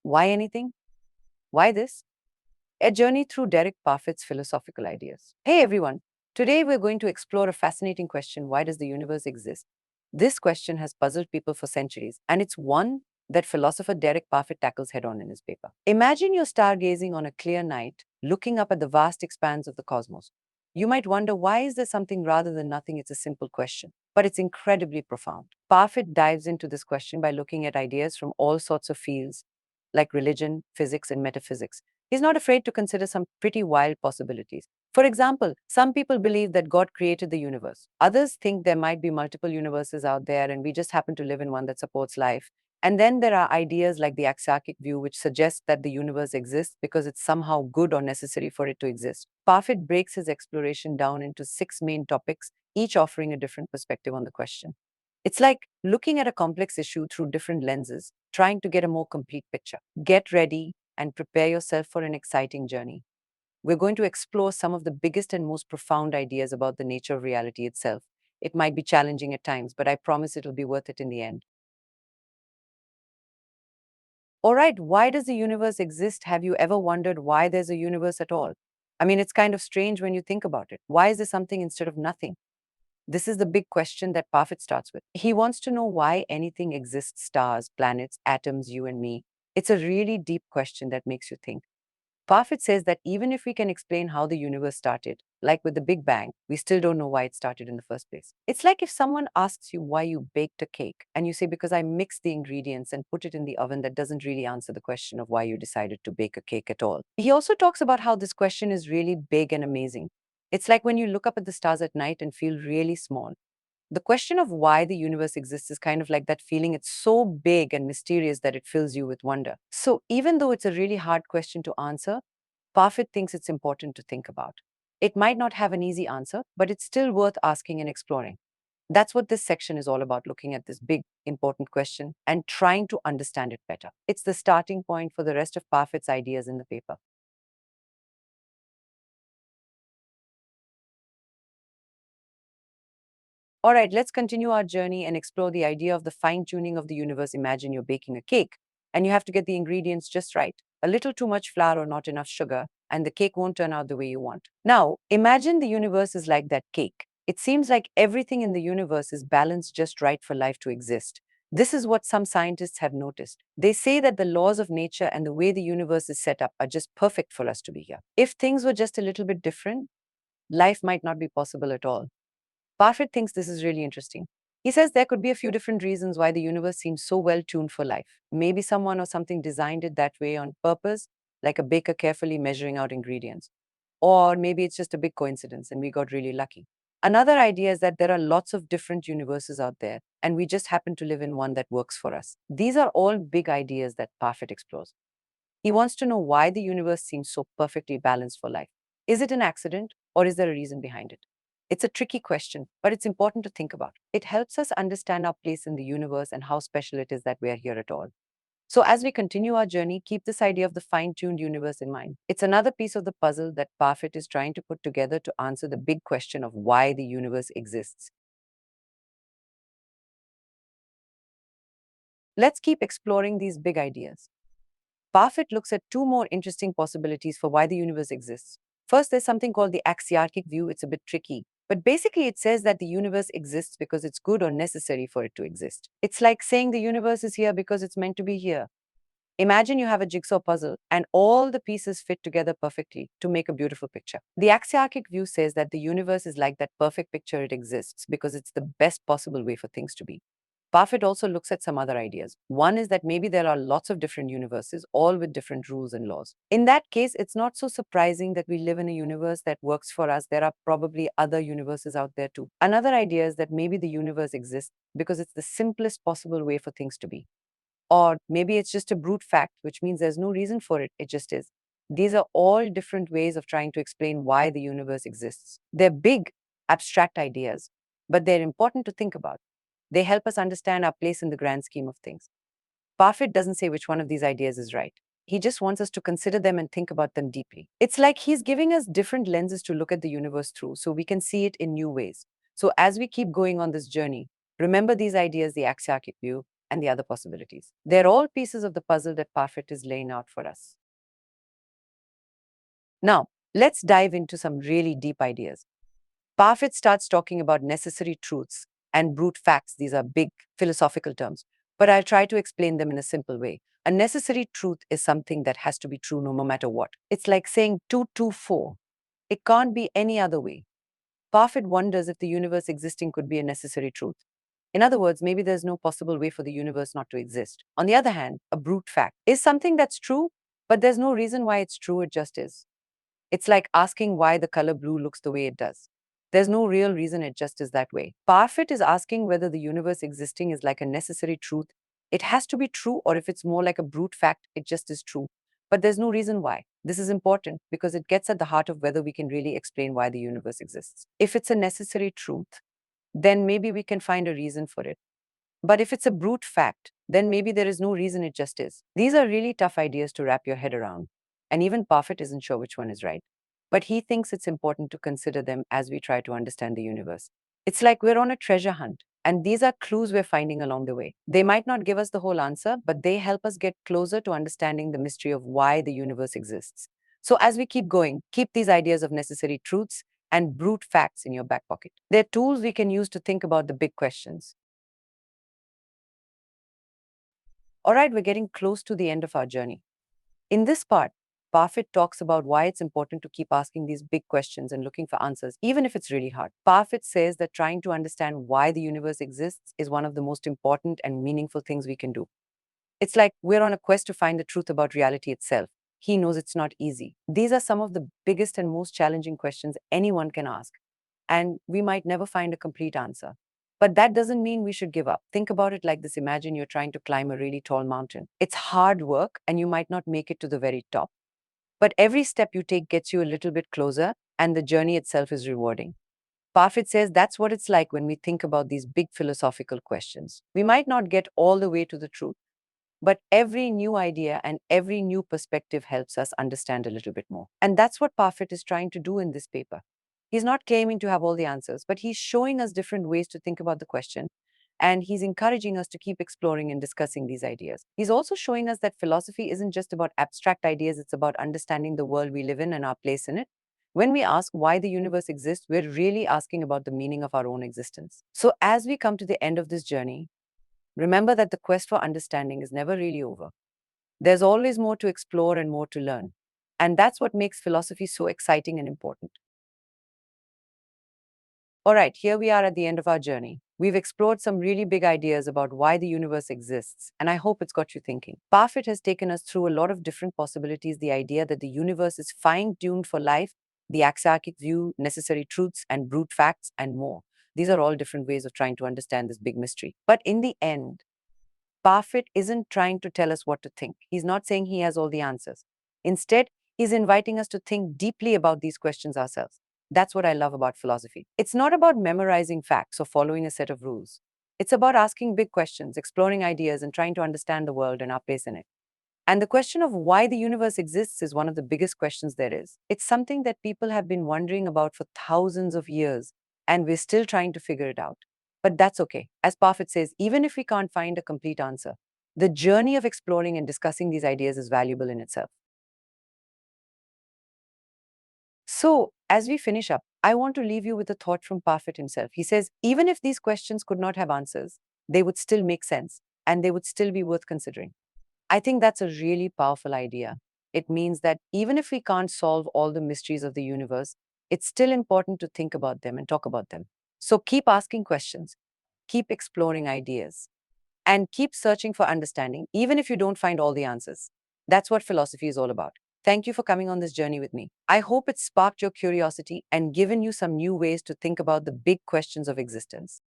Why anything? Why this? A journey through Derek Parfit's philosophical ideas. Hey everyone, today we're going to explore a fascinating question: why does the universe exist? This question has puzzled people for centuries, and it's one that philosopher Derek Parfit tackles head on in his paper. Imagine you're stargazing on a clear night, looking up at the vast expanse of the cosmos. You might wonder, why is there something rather than nothing? It's a simple question, but it's incredibly profound. Parfit dives into this question by looking at ideas from all sorts of fields, like religion, physics, and metaphysics. He's not afraid to consider some pretty wild possibilities. For example, some people believe that God created the universe. Others think there might be multiple universes out there and we just happen to live in one that supports life. And then there are ideas like the axiarchic view, which suggests that the universe exists because it's somehow good or necessary for it to exist. Parfit breaks his exploration down into 6 main topics, each offering a different perspective on the question. It's like looking at a complex issue through different lenses, trying to get a more complete picture. Get ready and prepare yourself for an exciting journey. We're going to explore some of the biggest and most profound ideas about the nature of reality itself. It might be challenging at times, but I promise it'll be worth it in the end. All right, why does the universe exist? Have you ever wondered why there's a universe at all? I mean, it's kind of strange when you think about it. Why is there something instead of nothing? This is the big question that Parfit starts with. He wants to know why anything exists: stars, planets, atoms, you and me. It's a really deep question that makes you think. Parfit says that even if we can explain how the universe started, like with the Big Bang, we still don't know why it started in the first place. It's like if someone asks you why you baked a cake, and you say, because I mixed the ingredients and put it in the oven. That doesn't really answer the question of why you decided to bake a cake at all. He also talks about how this question is really big and amazing. It's like when you look up at the stars at night and feel really small. The question of why the universe exists is kind of like that feeling. It's so big and mysterious that it fills you with wonder. So, even though it's a really hard question to answer, Parfit thinks it's important to think about. It might not have an easy answer, but it's still worth asking and exploring. That's what this section is all about: looking at this big, important question and trying to understand it better. It's the starting point for the rest of Parfit's ideas in the paper. All right, let's continue our journey and explore the idea of the fine tuning of the universe. Imagine you're baking a cake and you have to get the ingredients just right. A little too much flour or not enough sugar, and the cake won't turn out the way you want. Now, imagine the universe is like that cake. It seems like everything in the universe is balanced just right for life to exist. This is what some scientists have noticed. They say that the laws of nature and the way the universe is set up are just perfect for us to be here. If things were just a little bit different, life might not be possible at all. Parfit thinks this is really interesting. He says there could be a few different reasons why the universe seems so well tuned for life. Maybe someone or something designed it that way on purpose, like a baker carefully measuring out ingredients. Or maybe it's just a big coincidence and we got really lucky. Another idea is that there are lots of different universes out there, and we just happen to live in one that works for us. These are all big ideas that Parfit explores. He wants to know why the universe seems so perfectly balanced for life. Is it an accident, or is there a reason behind it? It's a tricky question, but it's important to think about. It helps us understand our place in the universe and how special it is that we are here at all. So, as we continue our journey, keep this idea of the fine tuned universe in mind. It's another piece of the puzzle that Parfit is trying to put together to answer the big question of why the universe exists. Let's keep exploring these big ideas. Parfit looks at two more interesting possibilities for why the universe exists. First, there's something called the axiarchic view. It's a bit tricky, but basically it says that the universe exists because it's good or necessary for it to exist. It's like saying the universe is here because it's meant to be here. Imagine you have a jigsaw puzzle and all the pieces fit together perfectly to make a beautiful picture. The axiarchic view says that the universe is like that perfect picture. It exists because it's the best possible way for things to be. Parfit also looks at some other ideas. One is that maybe there are lots of different universes, all with different rules and laws. In that case, it's not so surprising that we live in a universe that works for us. There are probably other universes out there too. Another idea is that maybe the universe exists because it's the simplest possible way for things to be. Or maybe it's just a brute fact, which means there's no reason for it, it just is. These are all different ways of trying to explain why the universe exists. They're big, abstract ideas, but they're important to think about. They help us understand our place in the grand scheme of things. Parfit doesn't say which one of these ideas is right. He just wants us to consider them and think about them deeply. It's like he's giving us different lenses to look at the universe through so we can see it in new ways. So as we keep going on this journey, remember these ideas: the axiarchic view, and the other possibilities. They're all pieces of the puzzle that Parfit is laying out for us. Now, let's dive into some really deep ideas. Parfit starts talking about necessary truths and brute facts. These are big philosophical terms, but I'll try to explain them in a simple way. A necessary truth is something that has to be true no matter what. It's like saying 224. It can't be any other way. Parfit wonders if the universe existing could be a necessary truth. In other words, maybe there's no possible way for the universe not to exist. On the other hand, a brute fact is something that's true, but there's no reason why it's true, it just is. It's like asking why the color blue looks the way it does. There's no real reason, it just is that way. Parfit is asking whether the universe existing is like a necessary truth. It has to be true, or if it's more like a brute fact, it just is true. But there's no reason why. This is important because it gets at the heart of whether we can really explain why the universe exists. If it's a necessary truth, then maybe we can find a reason for it. But if it's a brute fact, then maybe there is no reason, it just is. These are really tough ideas to wrap your head around. And even Parfit isn't sure which one is right. But he thinks it's important to consider them as we try to understand the universe. It's like we're on a treasure hunt, and these are clues we're finding along the way. They might not give us the whole answer, but they help us get closer to understanding the mystery of why the universe exists. So as we keep going, keep these ideas of necessary truths and brute facts in your back pocket. They're tools we can use to think about the big questions. All right, we're getting close to the end of our journey. In this part, Parfit talks about why it's important to keep asking these big questions and looking for answers, even if it's really hard. Parfit says that trying to understand why the universe exists is one of the most important and meaningful things we can do. It's like we're on a quest to find the truth about reality itself. He knows it's not easy. These are some of the biggest and most challenging questions anyone can ask, and we might never find a complete answer. But that doesn't mean we should give up. Think about it like this. Imagine you're trying to climb a really tall mountain. It's hard work, and you might not make it to the very top. But every step you take gets you a little bit closer, and the journey itself is rewarding. Parfit says that's what it's like when we think about these big philosophical questions. We might not get all the way to the truth, but every new idea and every new perspective helps us understand a little bit more. And that's what Parfit is trying to do in this paper. He's not claiming to have all the answers, but he's showing us different ways to think about the question. And he's encouraging us to keep exploring and discussing these ideas. He's also showing us that philosophy isn't just about abstract ideas, it's about understanding the world we live in and our place in it. When we ask why the universe exists, we're really asking about the meaning of our own existence. So, as we come to the end of this journey, remember that the quest for understanding is never really over. There's always more to explore and more to learn. And that's what makes philosophy so exciting and important. All right, here we are at the end of our journey. We've explored some really big ideas about why the universe exists, and I hope it's got you thinking. Parfit has taken us through a lot of different possibilities: the idea that the universe is fine tuned for life, the axiarchic view, necessary truths, and brute facts, and more. These are all different ways of trying to understand this big mystery. But in the end, Parfit isn't trying to tell us what to think. He's not saying he has all the answers. Instead, he's inviting us to think deeply about these questions ourselves. That's what I love about philosophy. It's not about memorizing facts or following a set of rules. It's about asking big questions, exploring ideas, and trying to understand the world and our place in it. And the question of why the universe exists is one of the biggest questions there is. It's something that people have been wondering about for thousands of years, and we're still trying to figure it out. But that's okay. As Parfit says, even if we can't find a complete answer, the journey of exploring and discussing these ideas is valuable in itself. So, as we finish up, I want to leave you with a thought from Parfit himself. He says, even if these questions could not have answers, they would still make sense and they would still be worth considering. I think that's a really powerful idea. It means that even if we can't solve all the mysteries of the universe, it's still important to think about them and talk about them. So keep asking questions, keep exploring ideas, and keep searching for understanding, even if you don't find all the answers. That's what philosophy is all about. Thank you for coming on this journey with me. I hope it sparked your curiosity and given you some new ways to think about the big questions of existence.